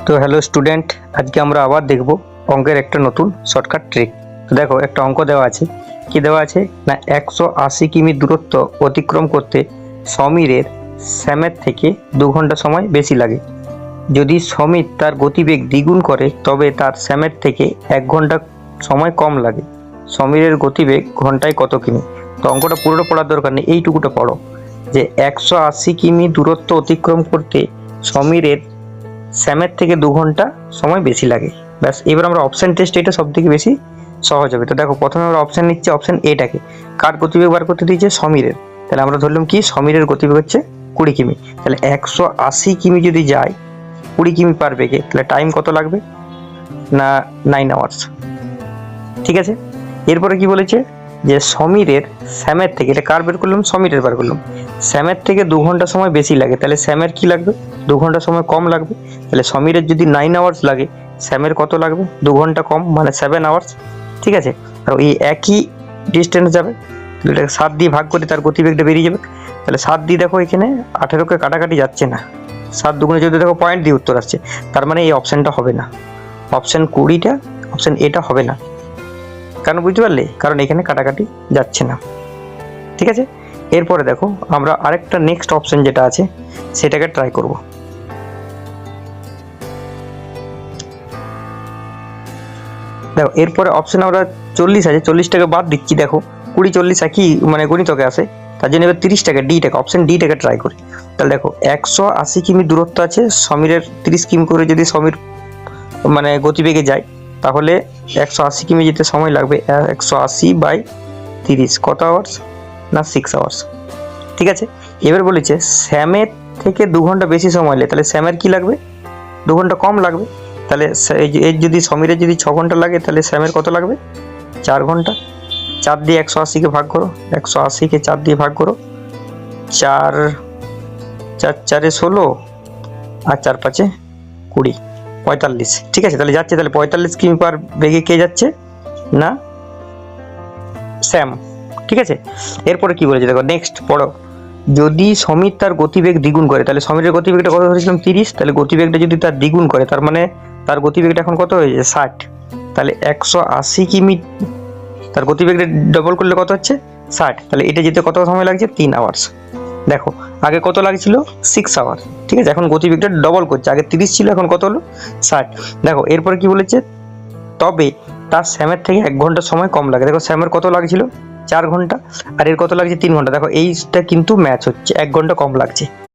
তো hello student, আজকে আমরা আবার দেখব অঙ্কের একটা নতুন শর্টকাট ট্রিক। তো দেখো, একটা অঙ্ক দেওয়া আছে। কি দেওয়া আছে না, 180 কিমি দূরত্ব অতিক্রম করতে সমীরের স্যামের থেকে 2 ঘন্টা সময় বেশি লাগে। যদি সমীর তার গতিবেগ দ্বিগুণ করে তবে তার স্যামের থেকে 1 ঘন্টা সময় কম লাগে। সমীরের গতিবেগ ঘন্টায় কত কিমি? তো অঙ্কটা পুরোটা পড়ার দরকার নেই, এইটুকুটা পড়ো যে 180 কিমি দূরত্ব অতিক্রম করতে সমীরের স্যামের থেকে 2 ঘন্টা সময় বেশি লাগে। ব্যাস, এবার আমরা অপশান টেস্ট, এটা সব থেকে বেশি সহজ হবে। তো দেখো, প্রথমে আমরা অপশান নিচ্ছি, অপশান এটাকে কার গতিবেগ বার করতে দিয়েছে? সমীরের। তাহলে আমরা ধরলাম কি, সমীরের গতিবেগ হচ্ছে 20 কিমি। তাহলে 180 কিমি যদি যায় 20 কিমি পার বেগে, তাহলে টাইম কত লাগবে না 9 আওয়ার্স। ঠিক আছে, এরপরে কি বলেছে যে সমীরের স্যামের থেকে, এটা কার বের করলাম? সমীরের বার করলাম। স্যামের থেকে 2 ঘন্টা সময় বেশি লাগে, তাহলে স্যামের কি লাগবে? 2 ঘন্টা সময় কম লাগবে। তাহলে সমীরের যদি 9 আওয়ার্স লাগে, স্যামের কত লাগবে? 2 ঘন্টা কম, মানে 7 আওয়ার্স। ঠিক আছে, আর এই একই ডিস্টেন্স যাবে, তাহলে এটাকে 7 দিয়ে ভাগ করে তার গতিবেগটা বেরিয়ে যাবে। তাহলে 7 দিয়ে দেখো, এখানে 18কে কাটাকাটি যাচ্ছে না, 7 দুগুণে যদি দেখো পয়েন্ট দিয়ে উত্তর আসছে, তার মানে এই অপশানটা হবে না, অপশান 20টা, অপশান এটা হবে না। কেন বুঝতে পারলে? কারণ এখানে কাটাকাটি যাচ্ছে না। ঠিক আছে, এরপরে দেখো আমরা আরেকটা নেক্সট অপশন যেটা আছে সেটাকে ট্রাই করব। দেখো, এরপরে অপশন আমরা 40 আছে, 40টাকে বাদ দিচ্ছি। দেখো 20 40 একই মানে গণিতকে আসে, তার জন্য এবার 30টাকে ডিটাকে, অপশন ডিটাকে ট্রাই করি। তাহলে দেখো, 180 কিমি দূরত্ব আছে সমীরের, 30 কিমি করে যদি সমীর মানে গতিবেগে যায়, তাহলে 180 কিমি যেতে সময় লাগবে 180/30, কত আওয়ার্স না 6 আওয়ার্স। ঠিক আছে, এবার বলেছে স্যামের থেকে 2 ঘন্টা বেশি সময় লাগে, তাহলে স্যামের কি লাগবে? 2 ঘন্টা কম লাগবে। তাহলে এর যদি সমীরের যদি 6 ঘন্টা লাগে, তাহলে স্যামের কত লাগবে? 4 ঘন্টা। 4 দিয়ে 180কে ভাগ করো, 180কে 4 দিয়ে ভাগ করো, 4 4 4 16 আর 4 5 20, 45। ঠিক আছে, তাহলে যাচ্ছে, তাহলে 45 কিমি পার বেগে কে যাচ্ছে না স্যাম। ঠিক আছে, এরপরে কি বলেছে দেখো, নেক্সট পড়ো। যদি সমীর তার গতিবেগ দ্বিগুণ করে, তাহলে সমীরের গতিবেগটা কত ধরেছিলাম? 30, তাহলে গতিবেগটা যদি তার দ্বিগুণ করে, তার মানে তার গতিবেগটা এখন কত হয়েছে? 60। তাহলে 180 কিমি তার গতিবেগটা ডবল করলে কত হচ্ছে? 60। তাহলে এটা যেতে কত সময় লাগছে? 3 আওয়ার্স। দেখো, আগে কত লাগছিল? 6 আওয়ার। ঠিক আছে, এখন গতিবেগটা ডবল করছে, আগে 30 ছিল, এখন কত হলো? 60। দেখো, এরপরে কি বলেছে, তবে তার স্যামের থেকে 1 ঘন্টা সময় কম লাগে। দেখো, স্যামের কত লাগছিল? 4 ঘন্টা, আর এর কত লাগছে? 3 ঘন্টা। দেখো, এইটা কিন্তু ম্যাচ হচ্ছে, 1 ঘন্টা কম লাগছে।